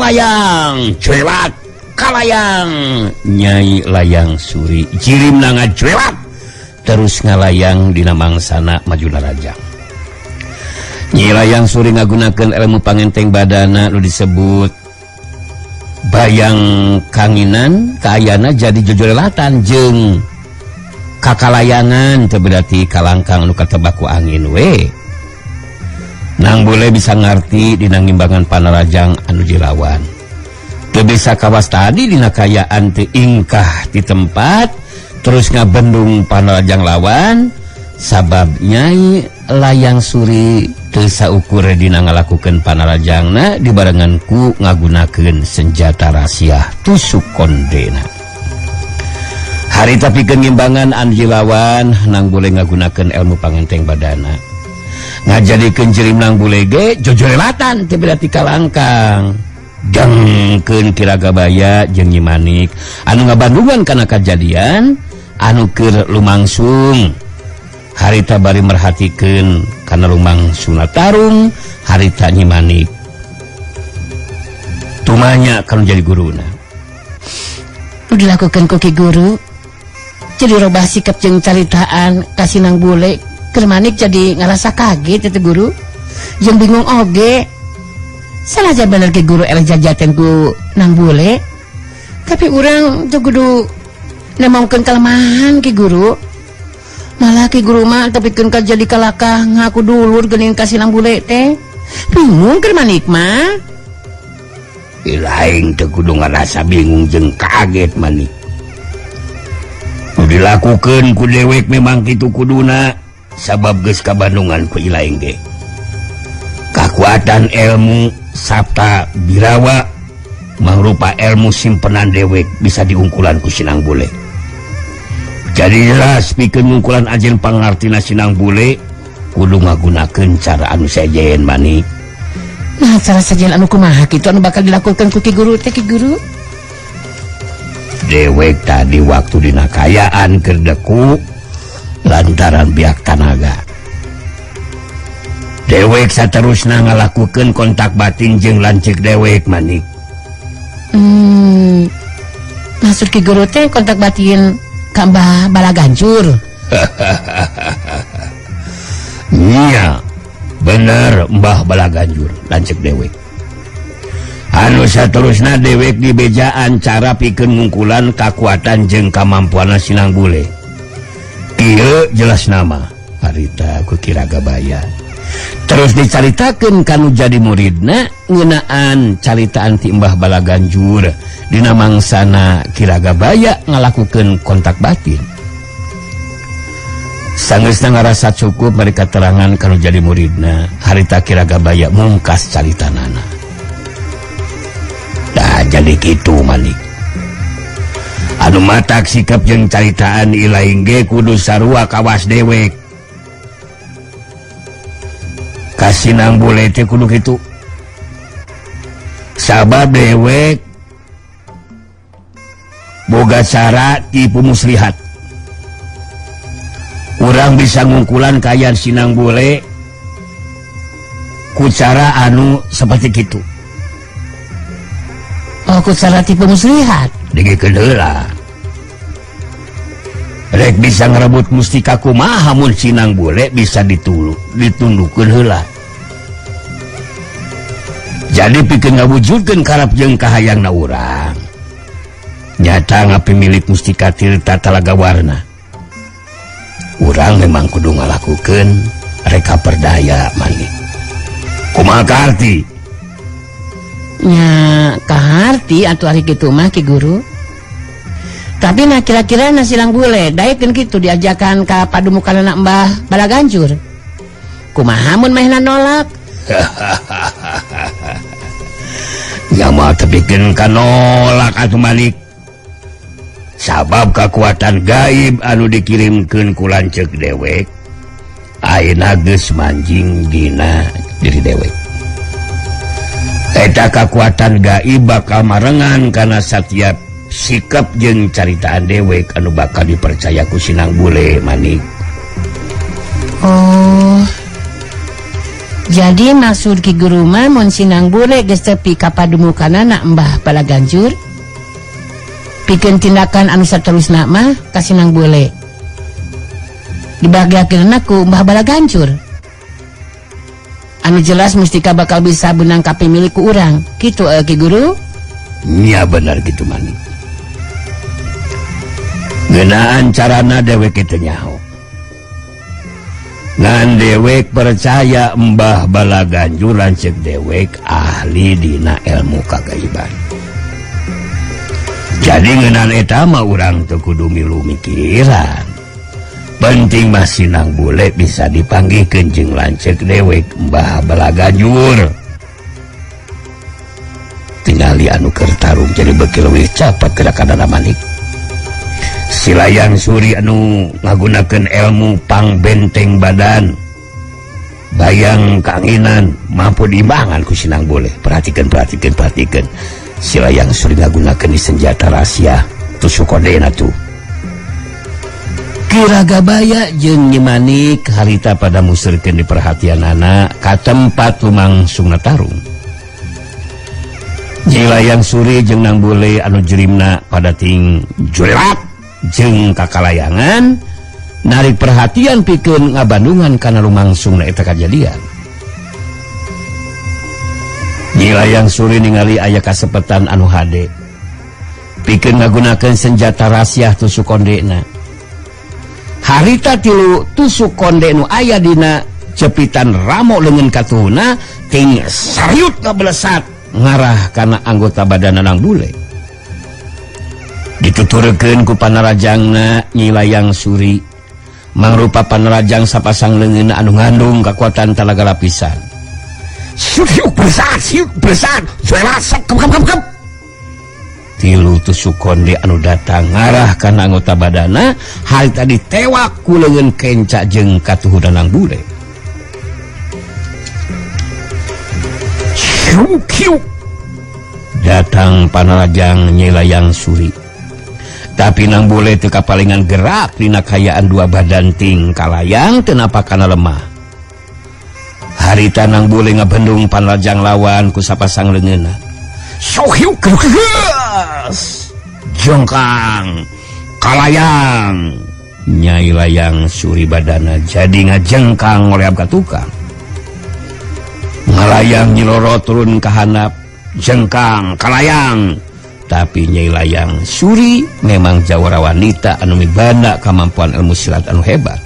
kalayang cuelak kalayang Nyai Layang Suri jirim na ngacuelak terus ngalayang dina mangsana majuna rajang. Nyai Layang Suri ngagunakeun ilmu pangenteng badana nu disebut bayang kanginan kaayana jadi jojolelatan jeung kakalayangan teu berarti kalangkang nu katebak ku angin we. Nang boleh bisa ngarti dina ngimbangan panarajang anu dilawan. Teu bisa kawas tadi dina kayaan teu ingkah di tempat terus ngabendung panarajang lawan sabab Nyai Layang Suri teu saukur dina ngalakukeun panarajangna dibarengan ku ngagunakeun senjata rahasia tusuk kondena. Harita pikeun ngimbangan anu dilawan nang boleh ngagunakeun ilmu pangenteng badana. Ngajadikeun jirim nang bule ge jojolelatan teu berarti kalangkang dengkeun Kiragabaya jeung Nyi Manik anu ngabandungan kana kajadian anu keur lumangsung. Harita bari merhatikeun kana lumangsungna tarung harita Nyi Manik tumanya kanu jadi guruna. Nu dilakukeun ku Ki Guru jadi robah sikap jeung caritaan kasih nang bule. Manik jadi ngerasa kaget itu Guru yang bingung oge salah aja bener Ki Guru eleh jajaten ku nang bule tapi urang tuh kudu nemongkeun kelemahan Ki Guru malah Ki Guru mah tepikeun ka jadi kalakah ngaku dulur geuning kasih nang bule teh bingung keur Manik mah lain teu kudu ngerasa bingung jeung kaget Manik nu dilakukeun ku dewek memang kitu kuduna sabab geus kabandungan ku ilaing ge kakuatan ilmu sabta birawa mangrupa ilmu simpenan dewek bisa diungkulan ku sinang bule. Jadi jelas pikeun ngungkulan ajen pangartina sinang bule kudu ngagunakeun cara anu sejen Manik. Nah cara sejen anu kumaha kitu anu bakal dilakukeun ku Ki Guru teh Ki Guru? Dewek tadi waktu dina kayaan keur deku lantaran biak tanaga. Dewek saterusna ngalakukeun kontak batin jeung lanceuk dewek Manik. Maksud Ki Guru teh kontak batin ka Mbah Balaganjur. Iya, bener Mbah Balaganjur lanceuk dewek. Anu saterusna dewek dibejaan cara pikeun ngungkulan kakuatan jeung kamampuanna sinang bule. Ieu jelas nama harita ku Kiragabaya terus dicaritakeun kanu jadi muridna ngeunaan caritaan ti Mbah Balaganjur dina mangsana Kiragabaya ngalakukeun kontak batin. Sanggeusna ngarasa cukup mereka terangan kanu jadi muridna harita Kiragabaya mungkas caritanana. Dah jadi kitu Manik. Anu matak sikap jeung caritaan ilaing ge kudu sarua kawas dewek. Kasinang bule teh kudu kitu. Sabab dewek boga cara tipu muslihat. Urang bisa ngungkulan kayaan sinang bule ku cara anu seperti kitu. Oh ku cara tipu muslihat. Dengikeun heula. Rek bisa ngerebut mustika kumaha mun sinang bule bisa ditundukkeun heula. Jadi pikeun ngawujudkeun karep jeung kahayangna urang. Nyata ngapimilik mustika tirta talaga warna. Urang memang kudu ngalakukeun reka perdaya Manik. Kumaha karti? Nya kaharti atuh ari kitu mah Ki Guru. Tapi nah kira-kira nasilang bule daekeun kitu diajakan ka padumukanna Mbah Balaganjur. Kumaha mun mahna nolak? Ya mah tepikeun ka nolak atuh Manik. Sabab kekuatan gaib anu dikirimkeun ku lanceuk dewek ayeuna geus manjing dina diri dewek. Eta kekuatan gaib bakal marengan kana setiap sikap jeung caritaan dewek anu bakal dipercaya ku sinang bule Manik. Oh Jadi maksud Ki Guru mah mun Sinang Bule geus tepi ka pademukanana Mbah Balaganjur pikeun tindakan anu saterusna mah ka Sinang Bule dibagiakeunna ku Mbah Balaganjur anu jelas mustika bakal bisa benang kape milik ku urang kitu Ki Guru. Nya bener gitu Manik. Ngeunaan carana dewek kitu nyaho. Ngan dewek percaya Mbah Balaganjur lancek dewek ahli dina ilmu kagaiban. Jadi ngeunaan eta mah urang teu kudu milu mikiran. Penting mah Sinang Bule bisa dipanggihkeun jeung lancek dewek Mbah Balaganjur. Tingali anu keur tarung jadi beuki leuwih capat gerakanana Manik. Silayang Suri anu ngagunakeun ilmu pangbenteng badan bayang kanginan mampu diimbangan ku Sinang Bule. Perhatikan Silayang Suri ngagunakeun senjata rahasia tusuk kodena tuh Kiraga Baya jeung Nyi Manik harita pada musirkeun di perhatianana ka tempat lumangsungna tarung. Silayang Suri jeung Nang Bule anu jerimna pada ting jurelat jeung kakalayangan narik perhatian pikeun ngabandungan kana lumangsungna eta kajadian. Silayang Suri ningali aya kasepetan anu hade pikeun ngagunakeun senjata rahasia tusuk kondena. Harita tilu tusuk konde nu aya dina jepitan ramo leungeun katuhna ting sariut ngablesat ngarah kana anggota badan Nang Bule. Dituturkeun ku panarajangna Nyilayang Suri mangrupa panarajang sapasang leungeun anu ngandung kakuatan talaga lapisan. Siuk besar suelasak kep. Tilu tusuk konde anu datang ngarah kana anggota badana hal tadi tewak ku leungeun kenca jeung katuhna Nang Bule. Siuk datang panarajang Nyilayang Suri. Tapi Nang Bule teu kapalingan gerak dina kayaan dua badan ting kalayang teu napakana lemah. Harita Nang Bule ngabendung panarajang lawan ku sapasang leungeunna. Sohiu keras jongkang kalayang Nyai Layang Suri badana jadi ngajengkang oleh abka tukang. Ngalayang nyiloro turun ke handap jengkang kalayang. Tapi Nyai Layang Suri memang jawara wanita anu mibanda kemampuan ilmu silat anu hebat.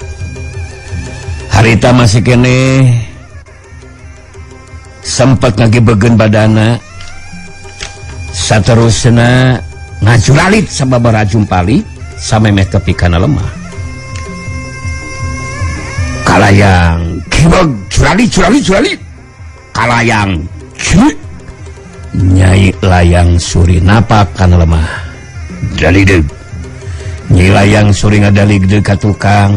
Harita masih kene sempat ngagebeugeun badana saterusna ngajuralit sababaraha jumpali samemeh tepi kana lemah. Kalayang kibag curali kalayang cik. Nyai Layang Suri napak kana lemah dalideg. Nyai Layang Suri ngadaligdeug ka tukang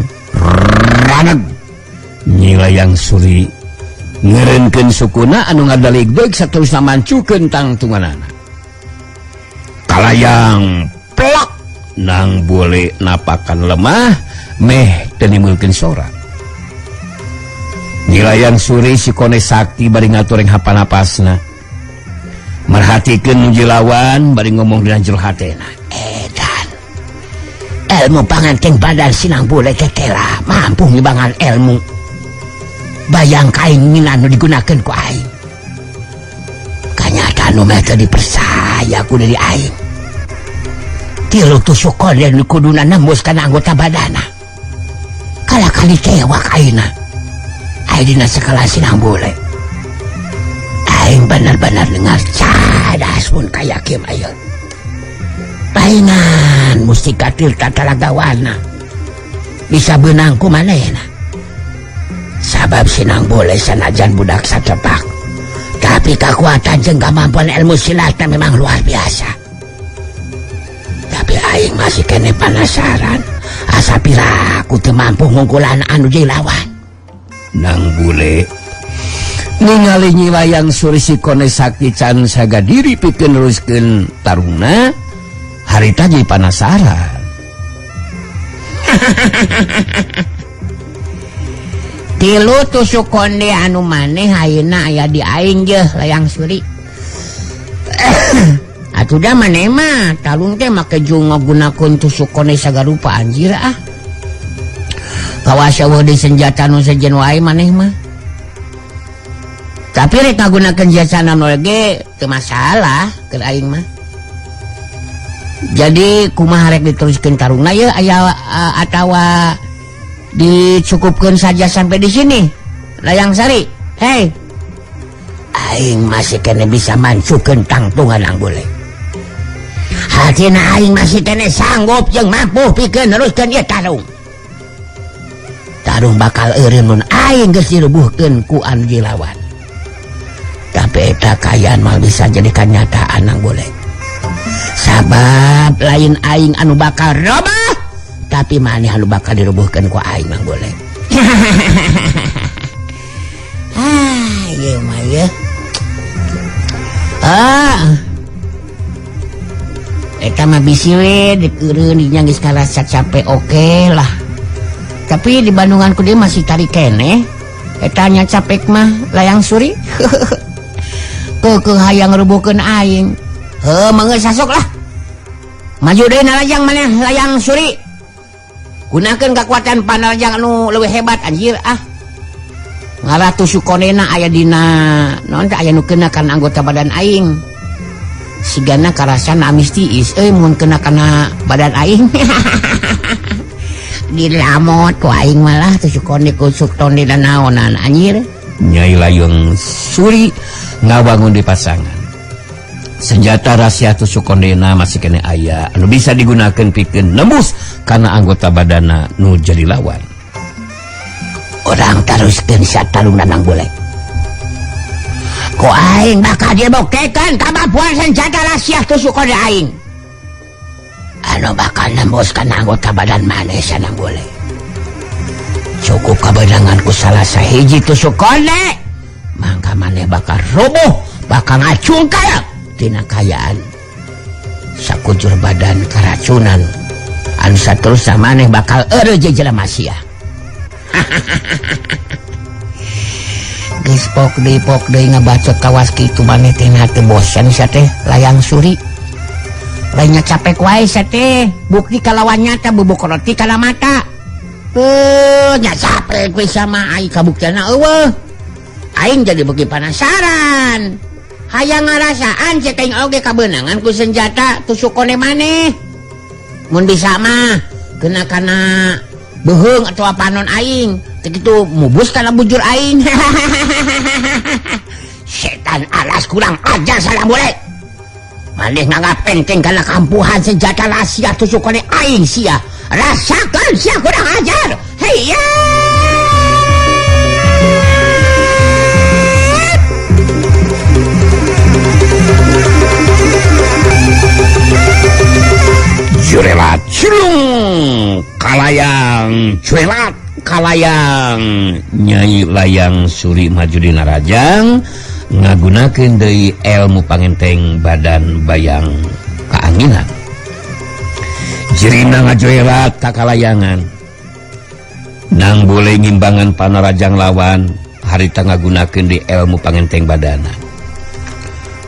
raneg. Nyai Layang Suri ngeureunkeun sukuna anu ngadaligdeug saterusna mancukeun tangtunganana. Kalayang plak Nang Bule napakan lemah meh teu nimulkeun sora. Nyilayang Suri sikone sakti bari ngatureng hapanapasna merhatikeun nuju lawan bari ngomong dina jero hatena. Edan ilmu panganteng badan si Nang Bule teh tela mampu ngibangan ilmu bayang kain mina nu digunakeun ku aing. Kanyata nu meh teu dipercaya ku deui aing. Tilu tusuk konde nu kuduna nembus kana anggota badana. Kala-kali tewak ayeuna. Aya dina sekelas si Nang Bule. Aing benar-benar dengar cadas pun kaya Kim ayeuna. Paingan mustika tirta talagawana bisa beunang ku manehna. Sabab si Nang Bule sanajan budak sacepak, tapi kekuatan jeung kemampuan ilmu silatna memang luar biasa. Tapi aing masih kene penasaran asa piraku teu mampu ngungkulan anu jadi lawan. Nang Bule ningali Nyi Layang Suri sikone sakti can saga diri pikeun neruskeun tarungna harita jadi penasaran. tilu tusuk konde anu maneh ayeuna aya di aing je layang suri. Atuh da maneh mah talung teh make jung ngagunakeun tusuk konde sagarupa anjir ah. Kawas eueuh di senjata nu sejen wae maneh mah. Tapi rek ngagunakeun jasana nu ge teu masalah keur aing mah. Jadi kumaha rek diteruskeun tarungna ye aya atawa dicukupkan saja sampai di sini Layang Sari. Hei, aing masih kena bisa mansukeun tangtungan ang boleh. Hatina aing masih kena sanggup jeung mampu pikeun neruskeun ieu tarung. Tarung bakal eureun mun aing geus dirubuhkeun ku anu jilawan. Tapi eta kayaan mal bisa jadi kenyataan ang boleh. Sabab lain aing anu bakal robah, tapi maneh anu bakal dirubuhkeun ku aing mang boleh. Ieu mah ye. Eta mah bisi we dikeureun dinya geus karasa capek oke lah. Tapi di Bandungan ku dieu masih tari keneh. Eta nya capek mah Layang Suri. Keukeuh hayang rubuhkeun aing. Heuh mangga sasok lah. Maju deui nalajang maneh Layang Suri. Gunakeun kekuatan panalajang anu leuwih hebat anjir ah. Ngalah tusuk kondena aya dina naon teh aya nu keunakan anggota badan aing. Sigana karasan amis tiis mun kena kana badan aing. Dilamot ku aing malah tusuk konde kusuk tonde dan naonan anjir. Nyai Layang Suri ngabangun di pasangan. Senjata rahasia tusuk kondena masih kena aya anu bisa digunakan pikeun nembus karena anggota badana nu jadi lawan. Orang teruskeun sataluna nang boleh. Ku aing bakal dibuktikan kemampuan senjata rahasia tusuk konde aing. Anu bakal nembuskan anggota badan maneh sanang boleh. Cukup kabedanganku salah sahiji tusuk konde, mangka maneh bakal rubuh, bakal ngacungkal tina kayaan sakujur badan karacunan anu saterusna maneh bakal eureun jelema sia. Geus pok deui ngabacot kawas kitu maneh teh teu bosan sia teh Layang Suri. Lainnya capek wae sia teh, bukti kalawan nyata bubuk roti kana mata. Nya capek we sama aing kabuktianna eueuh. Aing jadi beuki penasaran. Hayang ngarasaan cek aing oge kabeunangan ku senjata tusuk konde maneh. Mun bisa mah kena kana beheung atawa panon aing, teh kitu mubus kana bujur aing. Setan alas kurang ajar salam boleh. Maneh nganggap penting kana kampuhan senjata rahasia tusuk konde aing sia. Rasakan sia kurang ajar. Hei ya. Jurelat culung kalayang cuelat kalayang. Nyai Layang Suri maju dina rajang ngagunakeun deui ilmu pangenteng badan bayang kaanginan. Jirina ngajoelat ka kalayangan. Nang boleh ngimbangan panarajang lawan harita ngagunakeun di ilmu pangenteng badana.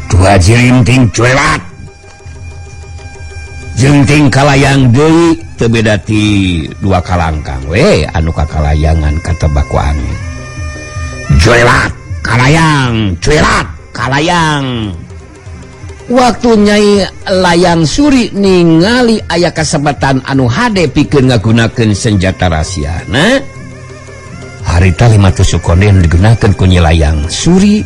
Dua jirinting cuelat jeung ting kalayang deui teu beda ti dua kalangkang we anu kakalayangan katebak ku angin. Cuelat kalayang, cuelat kalayang. Waktu Nyai Layang Suri ningali aya kasempatan anu hade pikeun ngagunakeun senjata rahasiana, harita 5 tusuk konde anu digunakeun ku Nyai Layang Suri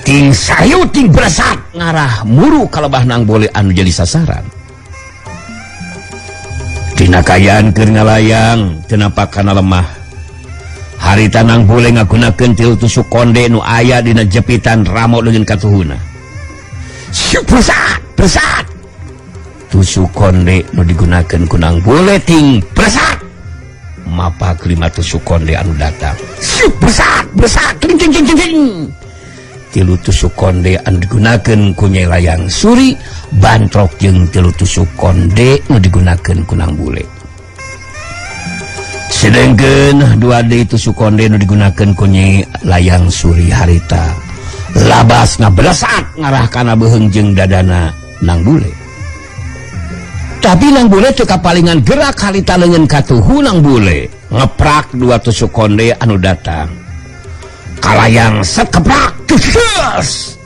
ting sayu ting beresat ngarah muru kalebah nang boleh anu jadi sasaran. Tina kayaan keur ngalayang teu nampak kana lemah. Harita nang boleh ngagunakeun 3 tusuk konde nu aya dina jepitan ramo leungeun katuhuna. Beresat, beresat. Tusuk konde nu digunakeun ku nang boleh ting beresat. Mapak 5 tusuk konde anu datang. Beresat, beresat. Ting ting ting ting ting. 3 tusuk konde anu digunakeun ku Nyai Layang Suri bantrok jeung 3 tusuk konde nu digunakeun ku nang bule. sedangkan 2D tusuk konde nu digunakan ku Nyai Layang Suri harita labas ngabelesak ngarah kana beheung jeung dadana Nang Bule. Tapi Nang Bule teu kapalingan gerak harita leungeun katuhu Nang Bule ngeprak 2 tusuk konde anu datang. Kalayang sekeprak tus.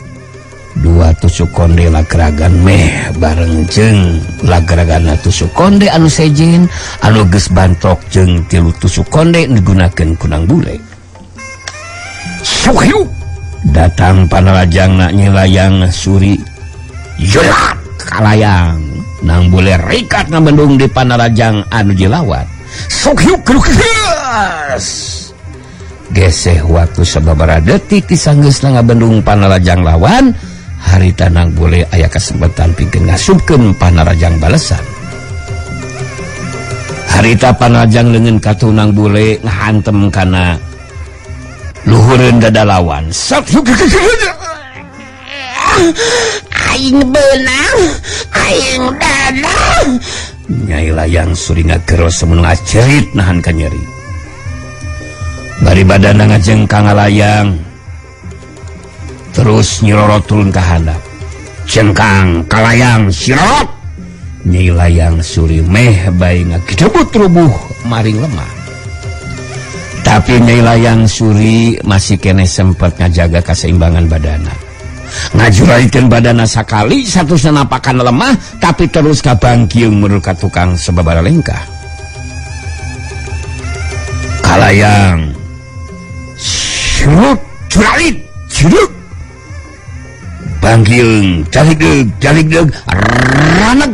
2 tusuk konde lageragan meh bareng jeung lageragana tusuk konde anu sejen anu geus bantok jeung 3 tusuk konde digunakeun ku Nang Bule. Suhiu datang panalajangna Nyai Layang Suri yelat kalayang. Nang Bule rikat ngabendung di panalajang anu jilawat. Suhiu kelukas geseh waktu sababaraha detik disanggeusna ngabendung panalajang lawan. Harita Nang Bule aya kesempatan pikeun ngasupkeun panarajang balesan. Harita panarajang leungeun katuh Nang Bule ngahantem kana luhureun dada lawan. Aing beunang, aing dada. Nyai Layang Suri ngageros mun ngacerit nahan ka nyeri. Bari badanna ngajengkang ngalayang. Terus nyirorot turun ke handap. Cengkang kalayang sirot. Nyai Layang Suri meh bae ngagedebut rubuh maring lemah. Tapi Nyai Layang Suri masih kene sempet ngajaga keseimbangan badana. Ngajuralikeun badana sakali satusna napakan lemah tapi terus kabangkiung menurut ka tukang sababaraha lengkah. Kalayang sirot juralit juruk bangkiung jalig-deg raneg.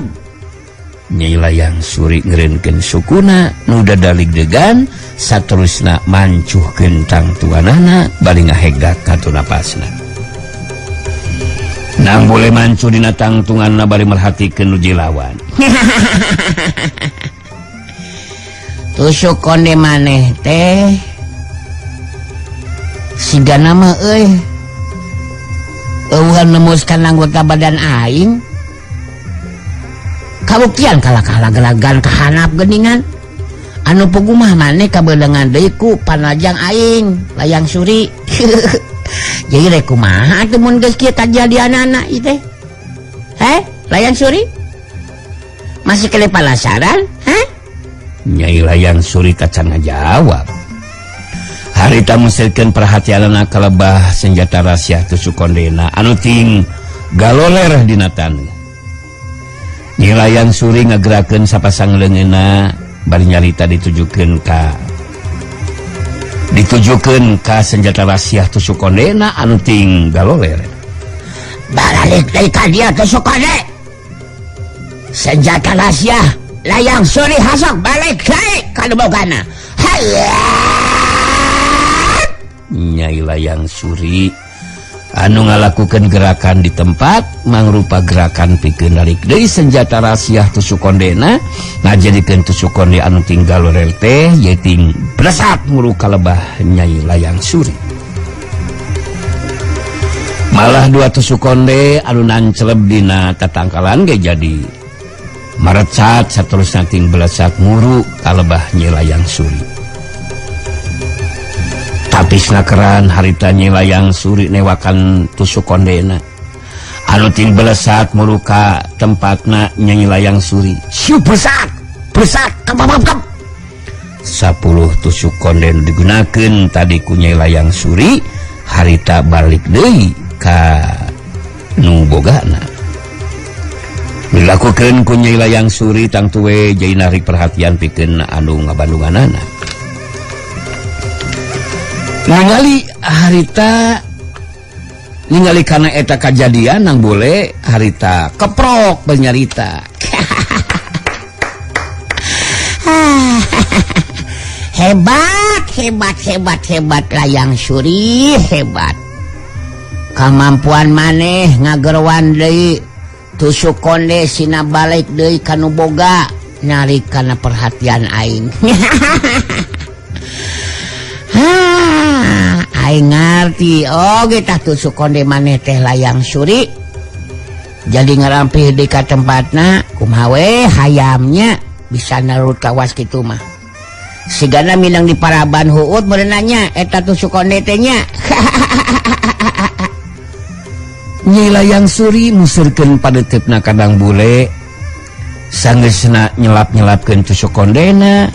Nyai Layang Suri ngeureunkeun sukuna nu dadalig-degan saterusna mancuhkeun tangtuanana bari ngahegak katu napasna. Nang Bule mancu dina tangtunganna bari merhatikeun nu jilawan. Tusuk konde maneh teh sigana mah euy eueuhan nemuskan anggota badan aing. Kabuktian kalah gelagan kahanap geningan anu pugumah maneh kabeuleungan deui ku panajang aing Layang Suri. Jadi rek kumaha atuh mun geus kieu kajadianana ieu teh? Layang Suri? Masih kene penasaran? Nyai Layang Suri kacan ngajawab. Harita musirkeun perhatianna kalebah senjata rahasia tusuk kondena anu ting galoler dina taneuh. Nyai Layang Suri ngagerakeun sapasang leungeunna bari nyarita ditujukeun ka senjata rahasia tusuk kondena anu ting galoler. Balik deui ka dieu tusuk konde. Senjata rahasia Layang Suri hasok balik deui ka bogana. Nyai Layang Suri anu ngalakukeun gerakan di tempat mangrupa gerakan pikeun narik deui senjata rahasia tusuk kondena ngajadikeun tusuk konde anu tinggal lorel teh yaitu blesat muru kalebah Nyai Layang Suri. Malah 2 tusuk konde anu nanceleb dina tatangkalan ge jadi marecat saterusna ting blesat muru kalebah Nyai Layang Suri. Tapi snakeran harita Nyai Layang Suri newakan tusuk kondena anu ting belesat muruka tempatna Nyai Layang Suri. Siu besat kap 10 tusuk konden digunakeun tadi ku Nyai Layang Suri harita balik deui ka nu bogana. Dilakukeun ku Nyai Layang Suri tang tuwe jadi narik perhatian pikeun anu ngabandunganana. Ningali harita ningali kana eta kajadian Nang Bule harita keprok bernyarita. Hebat Layang Suri, hebat. Kamampuan maneh ngagerwan deui tusuk konde sina balik deui kanu boga nyari kana perhatian aing. Aing ngarti kita tusuk konde maneh teh Layang Suri jadi ngarampih di ka tempatna kumaha we hayamnya bisa narut kawas kitu mah sigana minang di Paraban Huut berenanya eta tusuk konde teh nya. Nyai Layang Suri musurkeun padetepna kandang bule sanggeusna nyelap-nyelapkeun tusuk kondena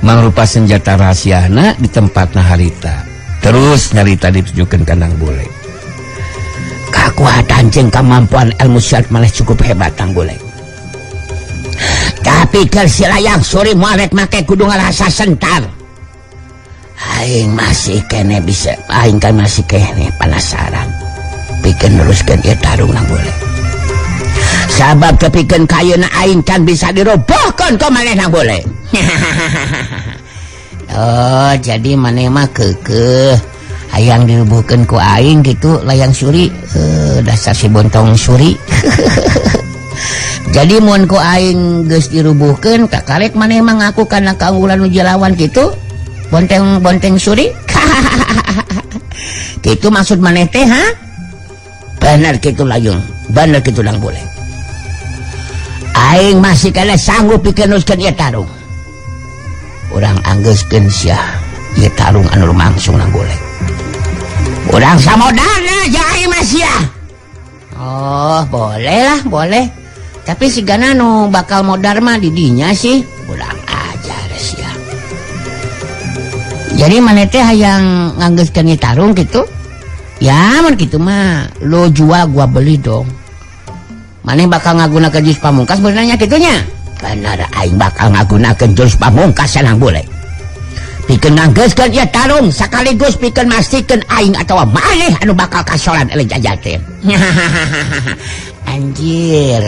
mangrupa senjata rahasiana di tempatna harita. Terus nyarita ditujukeun kandang bule. Kakuatan jeung kemampuan ilmu silat maneh cukup hebat Tang Bule. Tapi keur si Layang Suri moal rek make kudu ngarasa sentar. Aing masih kene bisa, aing kan masih kene penasaran. Pikeun neruskeun ieu tarung Tang Bule. Sabab kepikeun kayeuna aing can bisa dirobohkeun ka maneh Tang Bule. Oh, jadi maneh mah keukeuh hayang dirubuhkeun ku aing gitu Layang Suri. Dasar si bontong suri. Jadi mun ku aing geus dirubuhkeun kakarek maneh mah ngaku kana kaunggulan nu jelawan gitu bonteng suri. Kitu maksud maneh teh ha? Bener kitu Layung, bener kitu Tang Bule. Aing masih kana sanggup pikeun neruskeun ieu tarung. Urang anggeuskeun sia ieu tarung anu lumangsung Tang Bule. Urang samodana jeung aing mah sia. Oh, boleh lah, boleh. Tapi si Gana nu bakal modar mah di dinya sih. Urang ajar sia. Jadi maneh teh hayang nganggeuskeun ieu tarung gitu? Ya, mun kitu mah lo jual gua beli dong. Maneh bakal ngagunakeun jurus pamungkas beunanya kitunya? Bener aing bakal ngagunakeun jurus pamungkas Tang Bule. Pikeun nganggeuskeun ieu tarung sakaligus pikeun mastikeun aing atawa maneh anu bakal kasolan eleh jajaten. Anjir.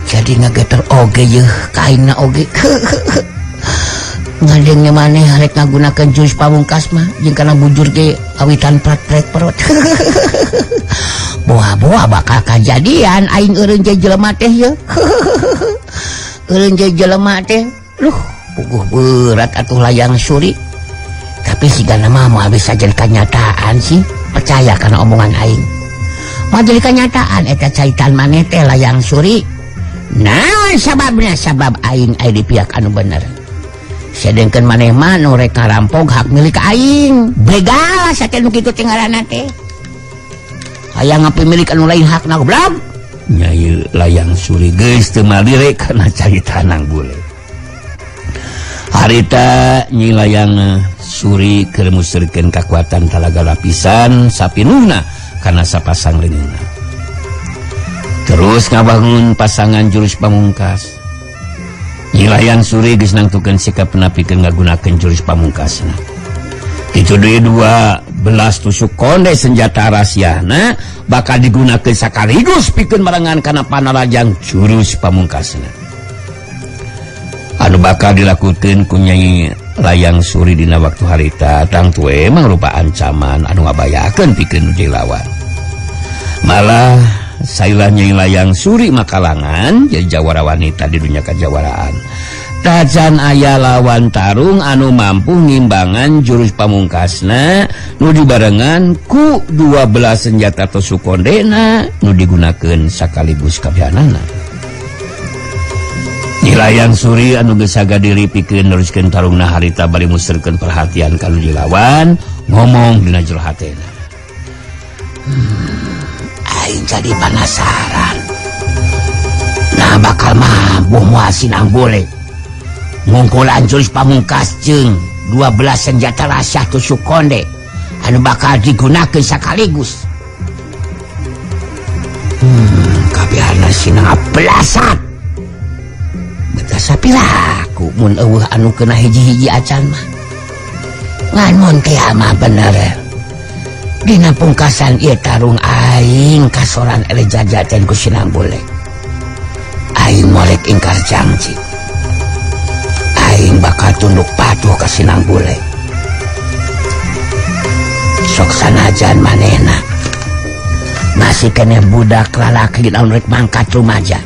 Jadi ngageter oge yeuh ka aingna oge. Ngadengnya maneh rek ngagunakeun jurus pamungkas mah jeung kana bujur ge awitan prat-pret perut. Boa-boa bakal kajadian aing eureun je jelema teh yeuh. Eureun je jelema teh. Puguh berat atuh Layang Suri. Tapi sigana mah moal bisa jadi kenyataan sih. Percaya kana omongan aing. Moal jadi kenyataan eta caitan maneh teh Layang Suri. Naon sababna? Sabab aing aya di pihak anu bener. Sedengkeun maneh mah nu rek ngarampog hak milik aing. Begal saten nu kitu teh ngaranna teh. Hayang ngapimilik anu lain hakna goblok. Nyai Layang Suri geus teu malire kana carita Tang Bule. Harita Nyai Layang Suri keur musurkeun kakuatan talaga lapisan sapinuhna kana sapasang leungeunna. Terus ngabangun pasangan jurus pamungkas. Nyai Layang Suri geus nangtukeun sikapna pikeun ngagunakeun jurus pamungkasna. Kitu deui 12 tusuk konde senjata rahasiana bakal digunakeun sakaligus pikeun marangan kana panarajang jurus pamungkasna. Anu bakal dilakukeun ku Nyai Layang Suri dina waktu harita tang tue mangrupa ancaman anu ngabayakeun pikeun nu dilawan. Malah saeulah Nyai Layang Suri makalangan jadi jawara wanita di dunia kajawaraan. Tajan aya lawan tarung anu mampu ngimbangan jurus pamungkasna nu dibarengan ku 12 senjata tusuk kondena nu digunakeun sakaligus kabehana. Nyai Layang Suri anu geus saga diri pikeun neruskeun tarungna harita bari musurkeun perhatian ka nu dilawan ngomong dina jero hatena. Aing jadi penasaran. Nah bakal mampu moal si Tang Bule ngungkulan jurus pamungkas jeung 12 senjata rahasia tusuk konde anu bakal digunakeun sakaligus. Kabehana sinang belasat. Betah sapilaku mun eueuh anu kena hiji-hiji acan mah. Ngan mun teh mah bener. Dina pungkasan ieu tarung aing kasoran eleh jajaten ku si Tang Bule. Aing molek ingkar janji. Aing bakal tunduk patuh ka si Tang Bule. Sok sanajan manehna masih kena budak lalaki anu rek mangkat rumaja.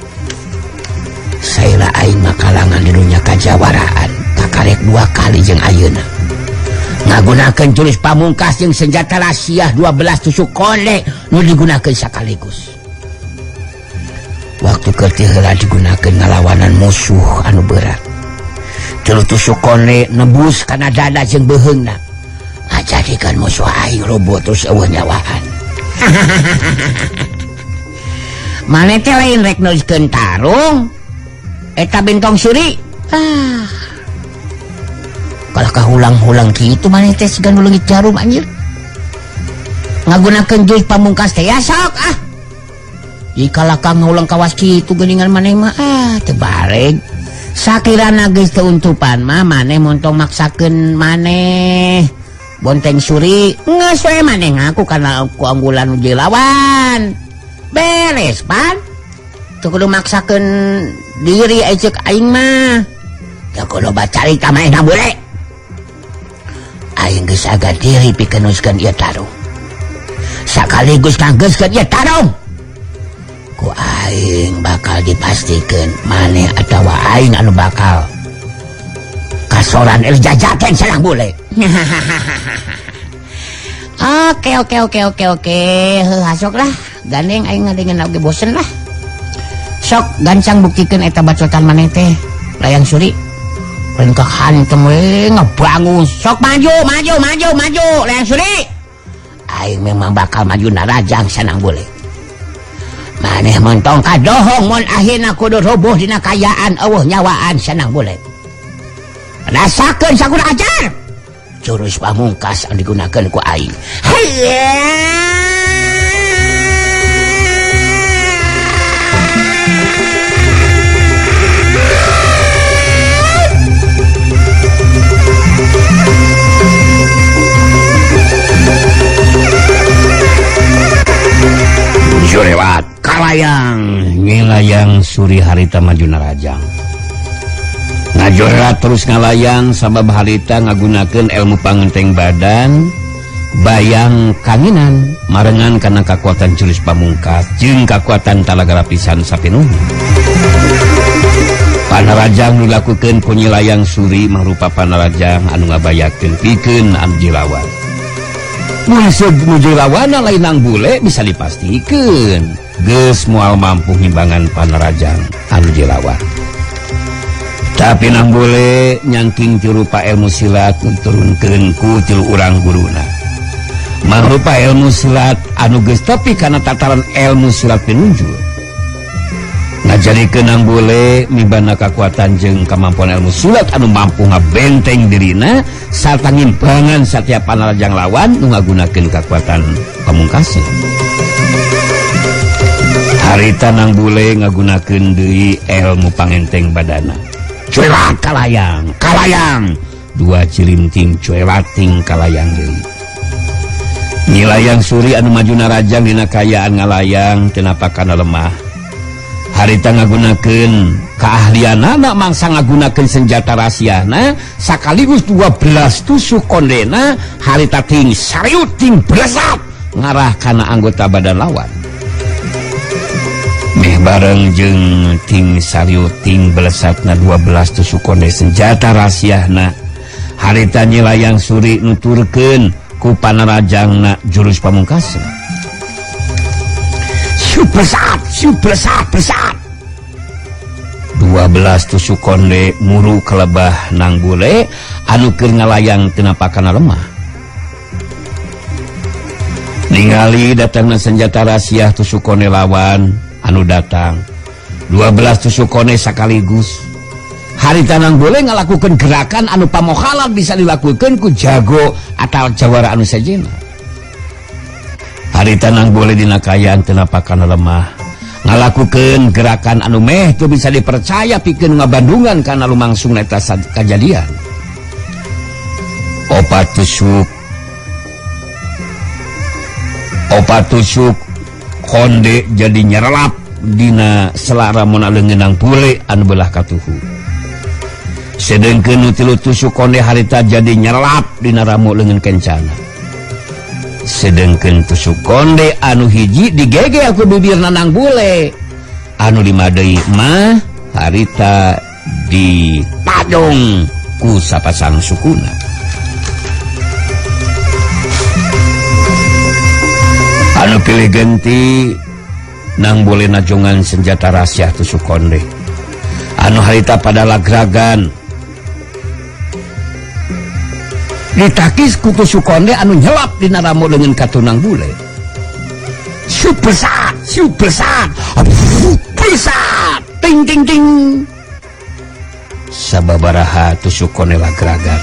Saila aing makalangan di dunia kajawaraan kakarek 2 kali jeung ayeuna. Ngagunakeun jurus pamungkas jeung senjata rahasia 12 tusuk konde nu digunakeun sakaligus. Waktu keur teu heula digunakeun ngalawanan musuh anu berat. tilu tusuk konde nebus kana dada jeung beheungna ngajadikeun musuh aing roboh terus eueuh nyawaan. Mane teh lain rek nuliskeun tarung eta bentong suri. Kalau kahulang-hulang kitu mane teh sigan leungit jarum anjir. Ngagunakeun jurus pamungkas teh ya sok jika lakang ngulang kawas kitu geuningan maneh mah teu bareg. Sakirana geus teu untupan mah maneh montong maksakeun maneh bonteng suri geus we maneh ngaku kana keunggulan uji lawan. Beres pan teu kudu maksakeun diri ceuk aing mah. Da kudu bacarita manehna bule. Aing geus aga diri pikeun nuskeun ieu tarung. Sakaligus ngaggeuskeun ieu tarung. Ku aing bakal dipastikeun maneh atawa aing anu bakal kasoran jajaten cenah bule. Oke. Hasok lah. Gandeng aing ngadengeun oge bosen lah. Sok gancang buktikeun eta bacotan maneh teh. Layang Suri. Lain kahantem we ngabangun. Sok maju Layang Suri. Aing memang bakal maju narajang sanang bule. Maneh montong kadohong mun akhirna kudu rubuh dina kayaan eueuh nyawaan sanang bule. Rasakeun sakudu ajar. Jurus pamungkas anu digunakeun ku aing. Lewat kalayang ngilayang Suri harita maju narajang ngajorat terus ngalayang sabab harita ngagunakeun ilmu pangenteng badan bayang kanginan marengan kana kakuatan jurus pamungkas jeung kakuatan talaga lapisan sapinuhna. Panarajang dilakukeun ku nyilayang Suri mangrupa panarajang anu ngabayakeun pikeun anu jilawan. Maksud nuju lawana lain nang bule bisa dipastikan geus moal mampu ngimbangan panarajang anu jilawan. Tapi nang bule nyangking tirupa ilmu silat nuturunkeun ku tilu urang guruna. Mangrupa ilmu silat anu geus tepi kana tataran ilmu silat pinunjul. Ngajarikeun nang bule mibana kakuatan jeung kamampuan ilmu silat anu mampu ngabenteng dirina sarta ngimbangan satiap panarajang lawan nu ngagunakeun kakuatan pamungkasna. Harita nang bule ngagunakeun deui ilmu pangenteng badana. Cuelat kalayang. Dua cirimting cuelating kalayang deui. Nyilayang Suri anu maju narajang dina kayaan ngalayang teu napakana lemah. Harita ngagunakeun keahlianana mangsa ngagunakeun senjata rahasiana sakaligus 12 tusuk kondena harita ting sariut ting beresat ngarah kana anggota badan lawan. Meh bareng jeung ting sariut ting belesatna 12 tusuk konde senjata rahasiana harita nyilayang Suri nuturkeun ku panarajangna jurus pamungkasna. Besat 12 tusuk konde muru kelebah nang bule anu keur ngalayang teu napakana lemah. Ningali datangna senjata rahasia tusuk konde lawan anu datang 12 tusuk konde sakaligus. Harita nang bule ngalakukeun gerakan anu pamokhalan bisa dilakukeun ku jago atau jawara anu sajena. Harita nang bule dina kayaan teu napakana lemah ngalakukeun gerakan anu meh teu bisa dipercaya pikeun ngabandungan kana lumangsung eta kajadian. Opat tusuk konde jadi nyerelap dina selara mun leungeunang bule anu belah katuhu. Sedengkeun nu tilu tusuk konde harita jadi nyerelap dina ramu leungeun kencana. Sedengkeun tusuk konde anu hiji digege aku bibirna nang bule anu lima deui mah harita dipadong ku sapasang sukuna. Anu pilih genti nang bule najongan senjata rahasia tusuk konde anu harita pada lagragan ditakis kutu Sukonde anu nyelap dina ramoleungeun ka Tunang Bule. Supersat ting ting ting sababaraha tu Sukonde lagragan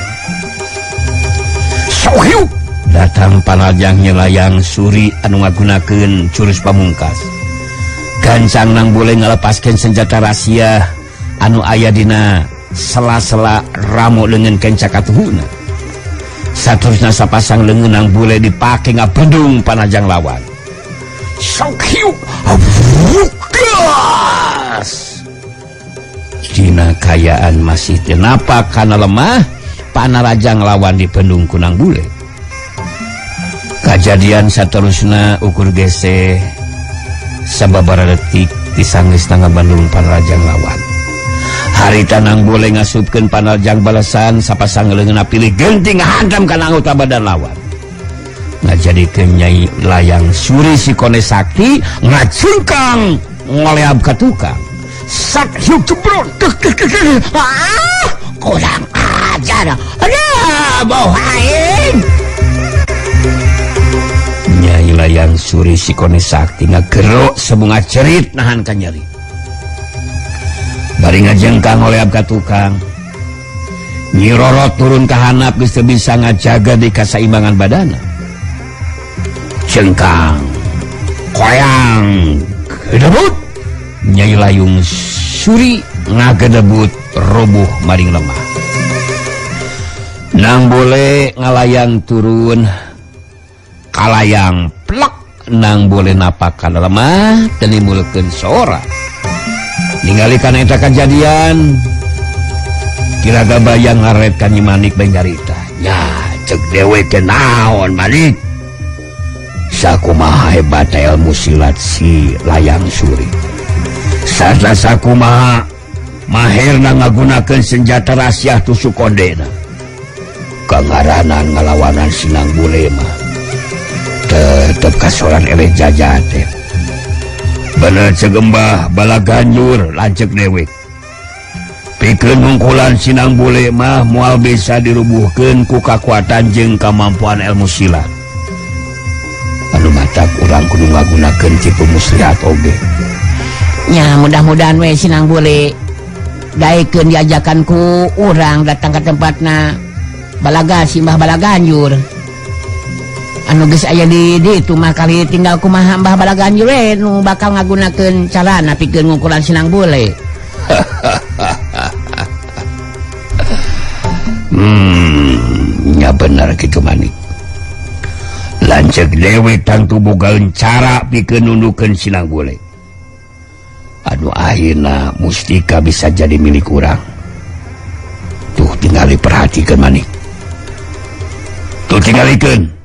sohiu datang panajang Nyelayang Suri anu ngagunakeun jurus pamungkas. Gancang Nang Bule ngalepaskeun senjata rahasia anu aya dina sela-sela ramo leungeun kenca katuhuna. Saterusna sapasang leungeun Nang Bule dipake ngabendung panajang lawan. Sok hiu gas dina kayaan masih tenapa kana lemah panarajang lawan dipendung ku Nang Bule. Kajadian saterusna ukur gese sababaraha detik disanggeusna ngabendung panarajang lawan. Harita Nang Bule ngasupkeun panarajang balasan sapasang leungeunna pilih genting ngahantam kana anggota badan lawan. Ngajadikeun Nyai Layang Suri Sikone Sakti ngacungkang ngoleab ka tukang. Sak hiuk cebrot. Kurang ajar. Aduh, bau aing. Nyai Layang Suri Sikone Sakti ngagerok sebunga cerit nahan ka nyeri. Bari ngajengkang ngoleab ka tukang. Nyi Roro turun ka handap geus teu bisa ngajaga di kasaimbangan badana. Cengkang koyang gedebut Nyai Layang Suri ngagedebut roboh maring lemah. Nang Bule ngalayang turun kalayang plak. Nang Bule napak kana lemah teu nimulkeun sora. Ningali kana eta kajadian kiraga bayang ngaret ka Nyi Manik bae nyarita. Nya ceuk dewe teh naon Manik? Sakumaha hebat ilmu silat si Layang Suri. Sarta sakumaha maherna ngagunakeun senjata rahasia tu Sukondena. Kangaranan ngalawanan si Nang Bule mah tetep kasoran eleh jajaten. Bener cegembah Balaganjur lanceuk dewek. Pikeun ngungkulan si Nang Bule mah moal bisa dirubuhkeun ku kakuatan jeung kamampuan ilmu silat. Anu matak urang kudu ngagunakeun tipu muslihat oge. Nya mudah-mudahan we si Nang Bule daekeun diajakan ku urang datang ke tempatna Balaga Simbah Balaganjur. Anu geus aya di ditu mah kali tinggal kumaha Mbah Balaganjur we nu bakal ngagunakeun carana pikeun ngungkulan si Nang Bule. Nya bener kitu Manik. Lanceuk dewek tangtu bogaeun cara pikeun nundukeun si Nang Bule. Anu akhirna mustika bisa jadi milik urang. Tuh tinggal diperhatikeun Manik. Tuh tingalikeun.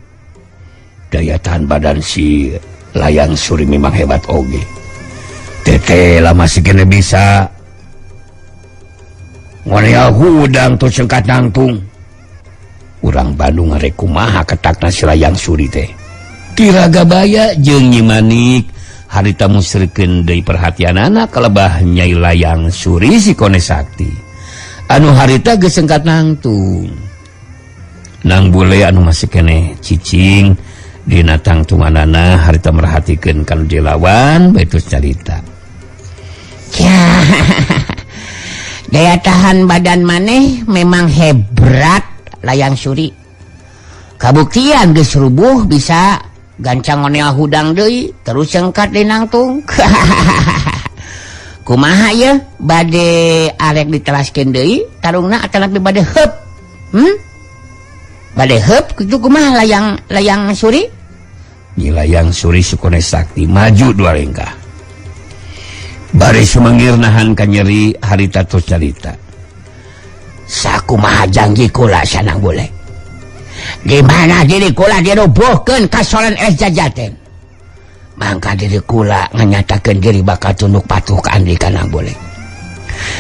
Daya tahan badan si Layang Suri memang hebat oge. Tete lah masih kena bisa ngoneal hudang tuh sengkat nangtung. Urang Bandung ngarek kumaha ketakna si Layang Suri teh. Kiraga baya jeung Nyi Manik harita musrikeun deui perhatianana kalebah Nyai Layang Suri Sikone Sakti. Anu harita geus sengkat nangtung. Nang Bule anu masih kene cicing dina tangtunganana harita merhatikeun kana dilawan bae terus carita. Ya, daya tahan badan maneh memang hebat Layang Suri. Kabuktian geus rubuh bisa gancang ngoneal hudang deui terus sengkat di nangtung. Kumaha ye bade arek ditelaskeun deui tarungna atanapi bade heup. Bade heup kitu kumaha Layang Suri? Nyi Layang Suri Sikone Sakti maju dua langkah. Bari sumanggir nahan ka nyeri harita tos carita. Sakumaha janji kula Nang Bule. Gimana diri kula dirubuhkeun kasoran es jajaten. Mangka diri kula nganyatakeun diri bakal tunduk patuh ka Andika Nang Bule.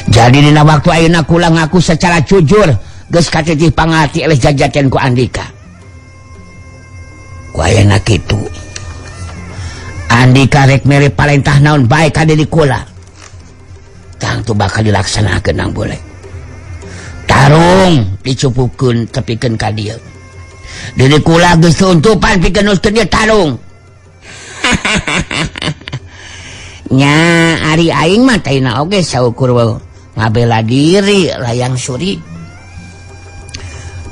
Jadi dina waktu ayeuna kula ngaku secara jujur geus katitih pangarti eleh jajaten ku Andika. Ku ayeuna kitu. Andika rek mere parentah naon bae ka diri kula. Tangtu bakal dilaksanakeun Nang Bule. Tarung dicupukeun tepikeun ka dieu. Jadi kula geus tuntupan pikeun dia tarung. Nya ari aing mah taina oge saukur ngabela diri Layang Suri.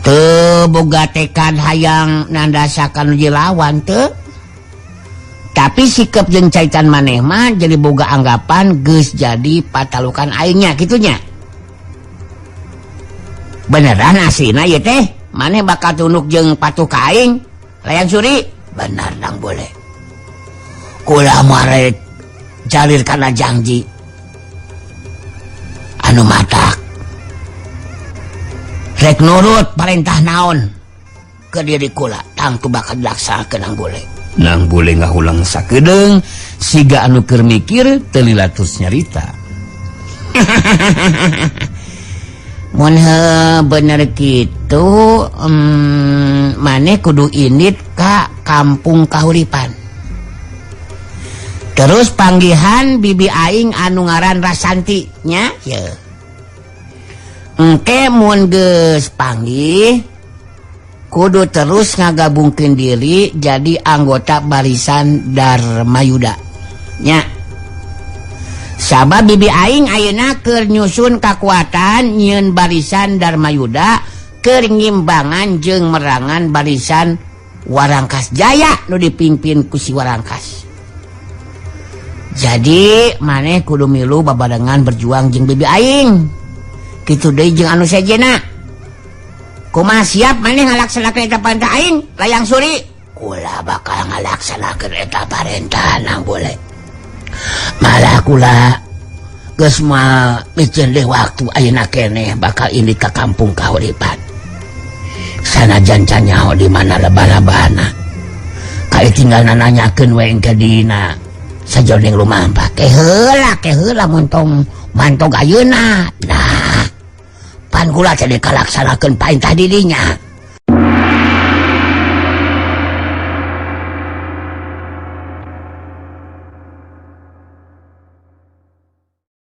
Teu boga tekad hayang nandasakan uji lawan teu. Tapi sikap jeung caitan maneh mah jadi boga anggapan geus jadi patalukan aingnya kitunya. Beneran aslina ieu teh? Maneh bakal tunduk jeung patuh ka aing Layang Suri? Benar Nang Bule. Kula mah rek jalir kana janji anu matak. Rek nurut parentah naon ke diri kula tangtu bakal dilaksanakeun Nang Bule. Nang Bule ngahulang sakedeung siga anu keur mikir teu lilatus nyarita. Mun bener kitu maneh kudu indit ka kampung kahuripan. Terus panggihan bibi aing anu ngaran Rasanti nya ye. Engke mun geus panggih kudu terus ngagabungkeun diri jadi anggota barisan Darmayuda nya. Sabab bibi aing ayeuna keur nyusun kakuatan nyieun barisan Darmayuda keur ngimbangan jeung merangan barisan Warangkas Jaya nu dipimpin ku si Warangkas. Jadi maneh kudu milu babarengan berjuang jeung bibi aing. Kitu deui jeung anu sejena. Kumaha siap maneh ngalaksanakeun eta parentah aing Layang Suri? Kula bakal ngalaksanakeun eta parentah Nang Bule. Malah kula geus mah miceun deui waktu ayeuna keneh bakal indit ka kampung kahuripan. Sanajan can nyaho di mana lebah-lebahna. Kae tinggalna nanyakeun we engke dina. Sajroning lumampah ke heula mun tong mantog ayeuna. Nah, pan kula teh dikalaksanakeun parentah didinya.